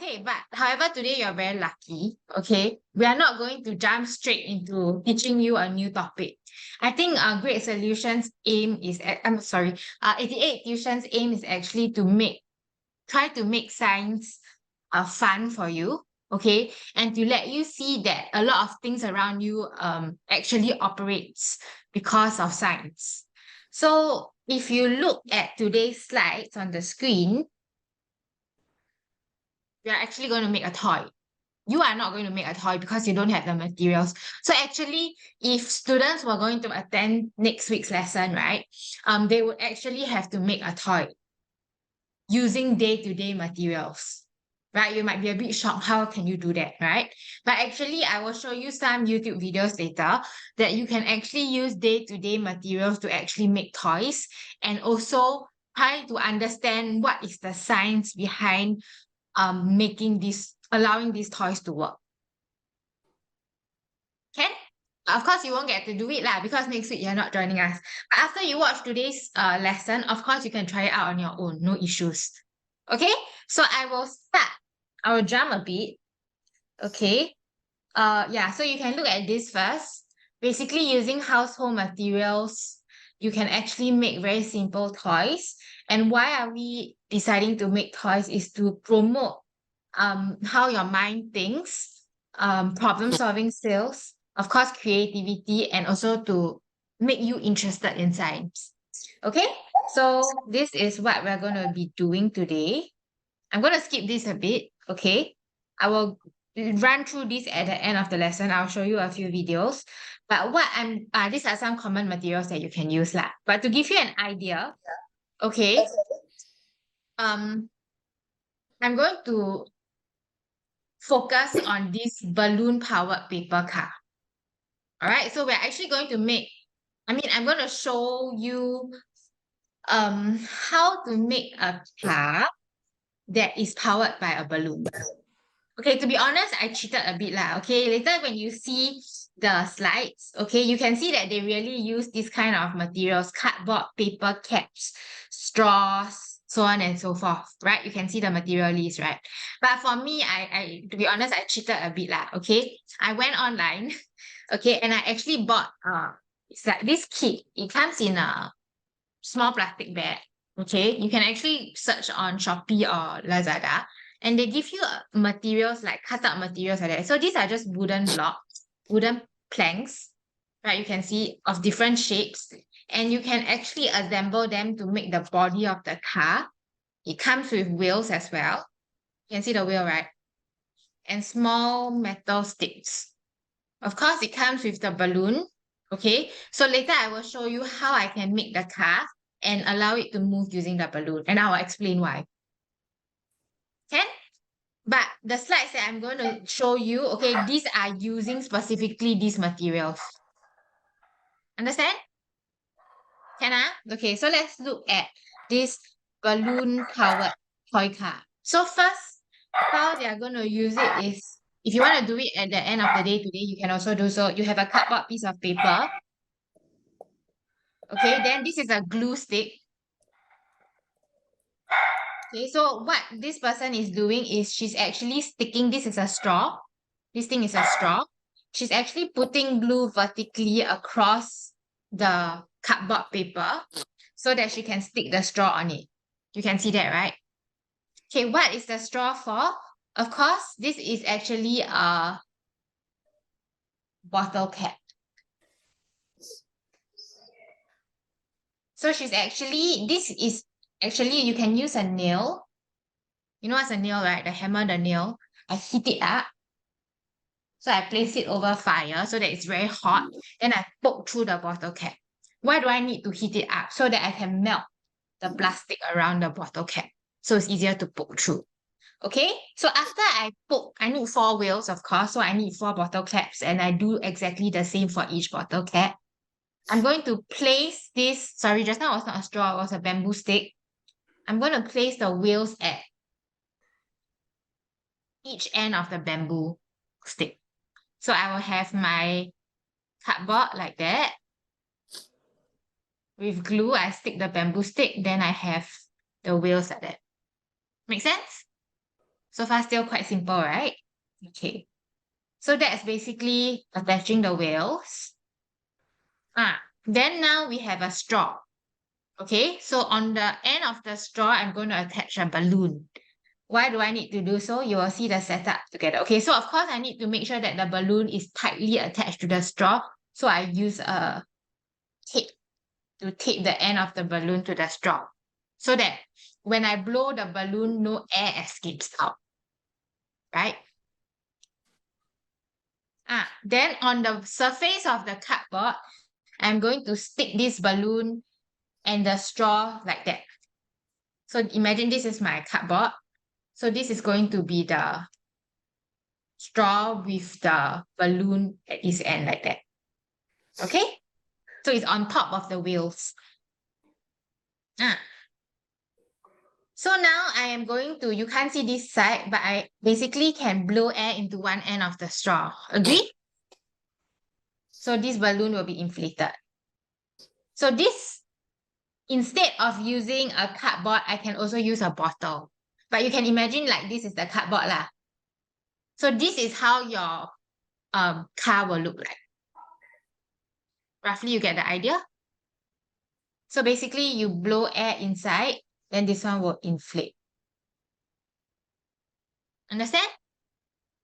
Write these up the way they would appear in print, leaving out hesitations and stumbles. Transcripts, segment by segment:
Okay, but however, today you're very lucky. Okay, we are not going to jump straight into teaching you a new topic. I think Great Solutions aim is, I'm sorry, 88 Tuitions aim is actually to try to make science fun for you. Okay, and to let you see that a lot of things around you actually operates because of science. So if you look at today's slides on the screen, we are actually going to make a toy. You are not going to make a toy because you don't have the materials. So actually, if students were going to attend next week's lesson, right, they would actually have to make a toy using day-to-day materials, right? You might be a bit shocked, how can you do that, right? But actually, I will show you some YouTube videos later that you can actually use day-to-day materials to actually make toys, and also try to understand what is the science behind allowing these toys to work. Can? Of course, you won't get to do it lah because next week you're not joining us. But after you watch today's lesson, of course, you can try it out on your own. No issues. Okay? So I will start. I will jump a bit. Okay? Yeah, so you can look at this first. Basically, using household materials, you can actually make very simple toys. And why are we deciding to make toys is to promote how your mind thinks, problem-solving skills, of course, creativity, and also to make you interested in science. Okay, so this is what we're going to be doing today. I'm going to skip this a bit, okay? I will run through this at the end of the lesson. I'll show you a few videos. But these are some common materials that you can use lah. But to give you an idea, okay, I'm going to focus on this balloon-powered paper car. All right, so we're actually going to I'm going to show you how to make a car that is powered by a balloon. Okay, to be honest, I cheated a bit lah. Okay, later when you see the slides, okay, you can see that they really use this kind of materials, cardboard, paper caps, straws, so on and so forth, right? You can see the material list, right? But for me, I to be honest, I cheated a bit lah. Okay, I went online, okay, and I actually bought it's like this kit. It comes in a small plastic bag. Okay, you can actually search on Shopee or Lazada, and they give you materials like cut out materials like that. So these are just wooden blocks, wooden planks, right? You can see of different shapes, and you can actually assemble them to make the body of the car. It comes with wheels as well. You can see the wheel, right? And small metal sticks. Of course, it comes with the balloon. Okay, so later I will show you how I can make the car and allow it to move using the balloon, and I will explain why. Okay? But the slides that I'm going to show you, okay, these are using specifically these materials. Understand? Can I? Okay, so let's look at this balloon-powered toy car. So first, how they are going to use it is, if you want to do it at the end of the day today, you can also do so. You have a cardboard piece of paper. Okay, then this is a glue stick. Okay, so what this person is doing is she's actually sticking, this is a straw. This thing is a straw. She's actually putting glue vertically across the cardboard paper so that she can stick the straw on it. You can see that, right? Okay, what is the straw for? Of course, this is actually a bottle cap. So you can use a nail. You know what's a nail, right? The hammer, the nail. I heat it up. So I place it over fire so that it's very hot. Then I poke through the bottle cap. Why do I need to heat it up? So that I can melt the plastic around the bottle cap. So it's easier to poke through. Okay, so after I poke, I need 4 wheels, of course. So I need 4 bottle caps, and I do exactly the same for each bottle cap. I'm going to place this, sorry, just now it was not a straw, it was a bamboo stick. I'm going to place the wheels at each end of the bamboo stick. So I will have my cardboard like that. With glue, I stick the bamboo stick, then I have the wheels like that. Make sense? So far, still quite simple, right? Okay. So that's basically attaching the whales. Then now we have a straw. Okay, so on the end of the straw, I'm going to attach a balloon. Why do I need to do so? You will see the setup together. Okay, so of course I need to make sure that the balloon is tightly attached to the straw. So I use a tape to tape the end of the balloon to the straw so that when I blow the balloon, no air escapes out, right? Then on the surface of the cardboard, I'm going to stick this balloon and the straw like that. So imagine this is my cardboard. So this is going to be the straw with the balloon at its end like that. Okay? So it's on top of the wheels. So now I am going to, you can't see this side, but I basically can blow air into one end of the straw. Agree? So this balloon will be inflated. So this, instead of using a cardboard, I can also use a bottle. But you can imagine like this is the cardboard lah. So this is how your car will look like. Roughly, you get the idea? So basically, you blow air inside, then this one will inflate. Understand?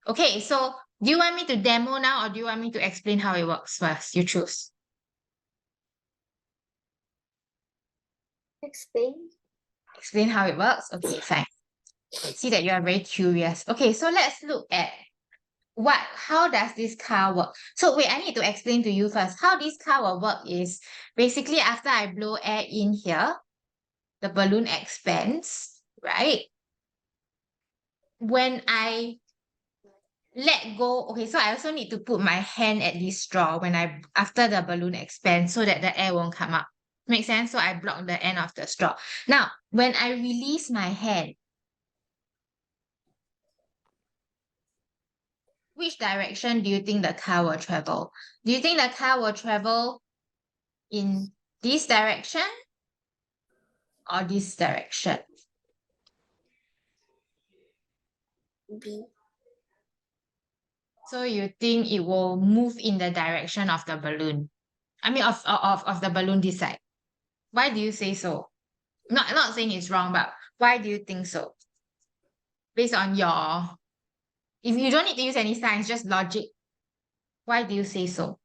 Okay, so do you want me to demo now or do you want me to explain how it works first? You choose. Explain. Explain how it works? Okay, fine. See that you are very curious. Okay, so let's look at how does this car work? So wait, I need to explain to you first. How this car will work is basically after I blow air in here, the balloon expands, right? When I let go, okay, so I also need to put my hand at this straw after the balloon expands so that the air won't come up. Make sense? So I block the end of the straw. Now, when I release my hand, which direction do you think the car will travel? Do you think the car will travel in this direction or this direction? B. So you think it will move in the direction of the balloon? I mean, of the balloon this side. Why do you say so? Not saying it's wrong, but why do you think so? Based on if you don't need to use any science, just logic. Why do you say so?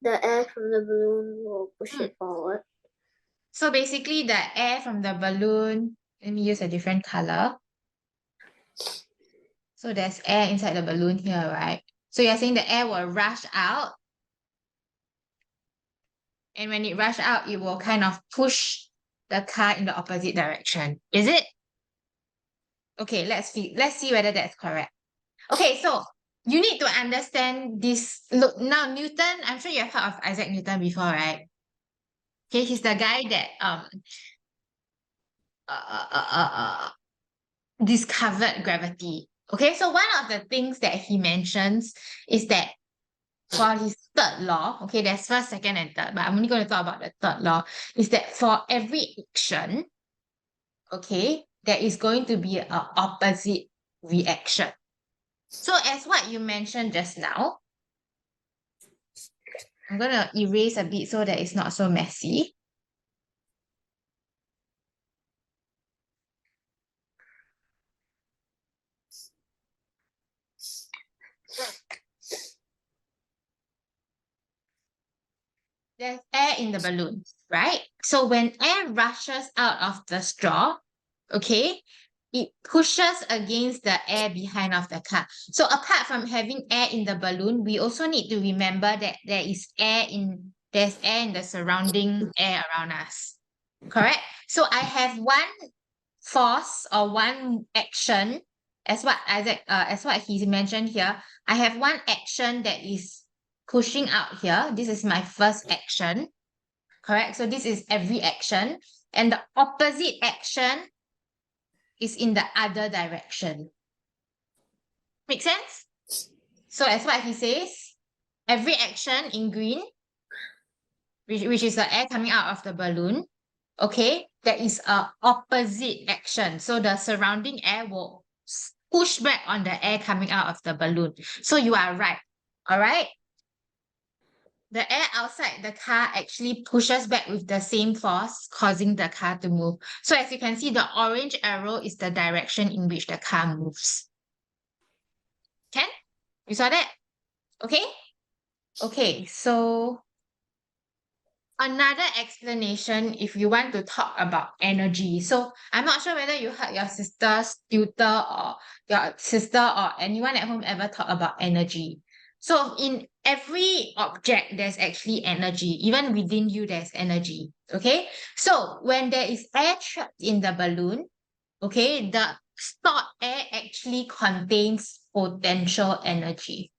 The air from the balloon will push it forward. So basically the air from the balloon, let me use a different color. So there's air inside the balloon here, right? So you're saying the air will rush out. And when it rush out, it will kind of push the car in the opposite direction. Is it? Okay, let's see whether that's correct. Okay, so you need to understand this. Look, now Newton, I'm sure you've heard of Isaac Newton before, right? Okay, he's the guy that discovered gravity. Okay, so one of the things that he mentions is that for his third law, okay, there's first, second, and third, but I'm only going to talk about the third law, is that for every action, okay, there is going to be an opposite reaction. So as what you mentioned just now, I'm going to erase a bit so that it's not so messy. There's air in the balloon, right? So when air rushes out of the straw, okay, it pushes against the air behind of the car. So apart from having air in the balloon, we also need to remember that there's air in the surrounding air around us. Correct? So I have one force or one action, as what he mentioned here. I have one action that is pushing out here. This is my first action. Correct? So this is every action. And the opposite action is in the other direction. Make sense? So as what he says, every action in green, which is the air coming out of the balloon, okay, there is a opposite action. So the surrounding air will push back on the air coming out of the balloon. So you are right. All right. The air outside the car actually pushes back with the same force, causing the car to move. So as you can see, the orange arrow is the direction in which the car moves. Can? You saw that? Okay? Okay, so another explanation if you want to talk about energy. So I'm not sure whether you heard your sister's tutor or your sister or anyone at home ever talk about energy. So in every object, there's actually energy. Even within you, there's energy. Okay? So when there is air trapped in the balloon, okay, the stored air actually contains potential energy.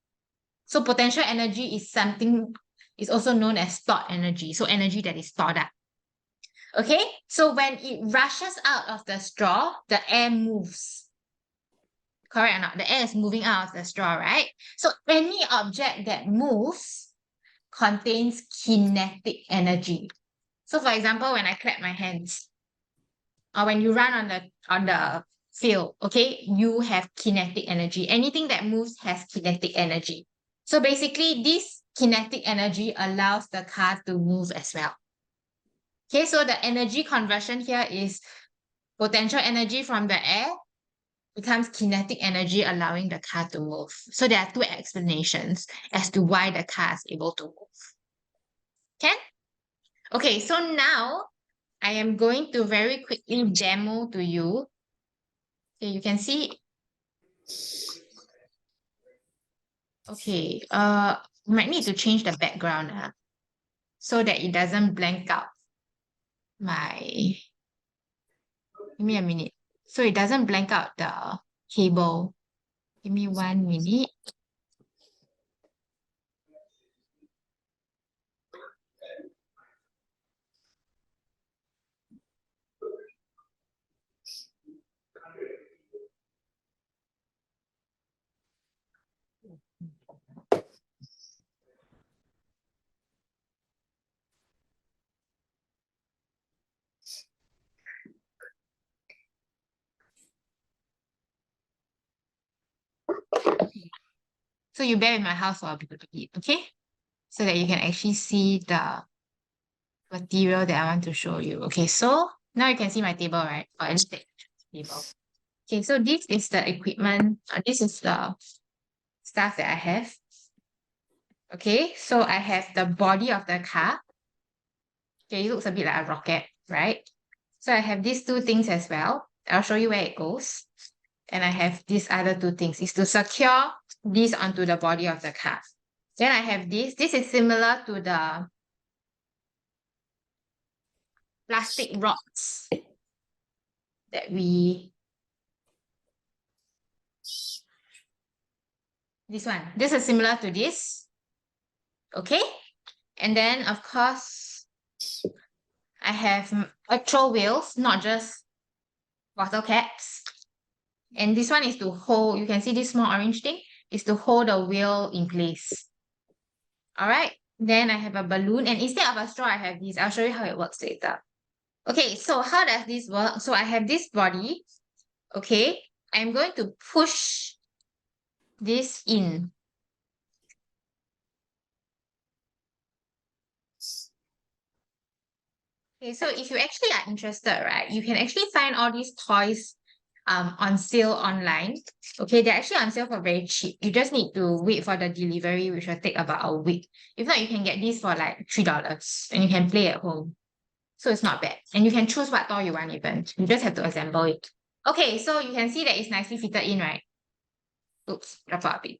So potential energy is something, is also known as stored energy. So energy that is stored up. Okay, so when it rushes out of the straw, the air moves. Correct or not? The air is moving out of the straw, right? So any object that moves contains kinetic energy. So for example, when I clap my hands, or when you run on the field, okay, you have kinetic energy. Anything that moves has kinetic energy. So basically, this kinetic energy allows the car to move as well. Okay, so the energy conversion here is potential energy from the air becomes kinetic energy, allowing the car to move. So there are two explanations as to why the car is able to move. Can? Okay, so now I am going to very quickly demo to you. Okay, you can see. Okay, might need to change the background so that it doesn't blank out my, give me a minute. So it doesn't blank out the cable. Give me 1 minute. So you bear with my house for a bit, okay? So that you can actually see the material that I want to show you. Okay, so now you can see my table, right? Or at least the table. Okay, so this is the equipment. This is the stuff that I have. Okay, so I have the body of the car. Okay, it looks a bit like a rocket, right? So I have these two things as well. I'll show you where it goes. And I have these other two things. Is to secure this onto the body of the car. Then I have this. This is similar to the plastic rods that we... This one. This is similar to this. Okay? And then, of course, I have actual wheels, not just bottle caps. And this one is to hold, you can see this small orange thing, is to hold the wheel in place. All right. Then I have a balloon, and instead of a straw, I have this. I'll show you how it works later. Okay, so how does this work? So I have this body. Okay, I'm going to push this in. Okay, so if you actually are interested, right, you can actually find all these toys on sale online. Okay, they're actually on sale for very cheap. You just need to wait for the delivery, which will take about a week. If not, you can get these for like $3 and you can play at home. So it's not bad. And you can choose what toy you want even. You just have to assemble it. Okay, so you can see that it's nicely fitted in, right? Oops, drop out a bit.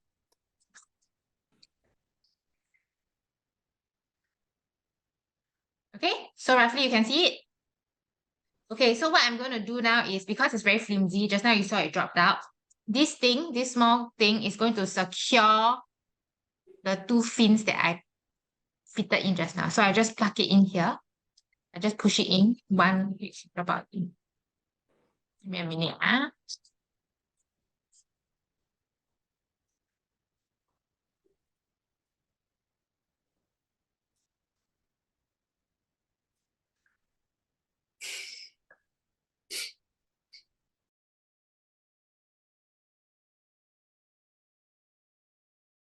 Okay, so roughly you can see it. Okay, so what I'm going to do now is, because it's very flimsy, just now you saw it dropped out. This thing, this small thing is going to secure the two fins that I fitted in just now. So I just plug it in here. I just push it in. One, drop out. Give me a minute.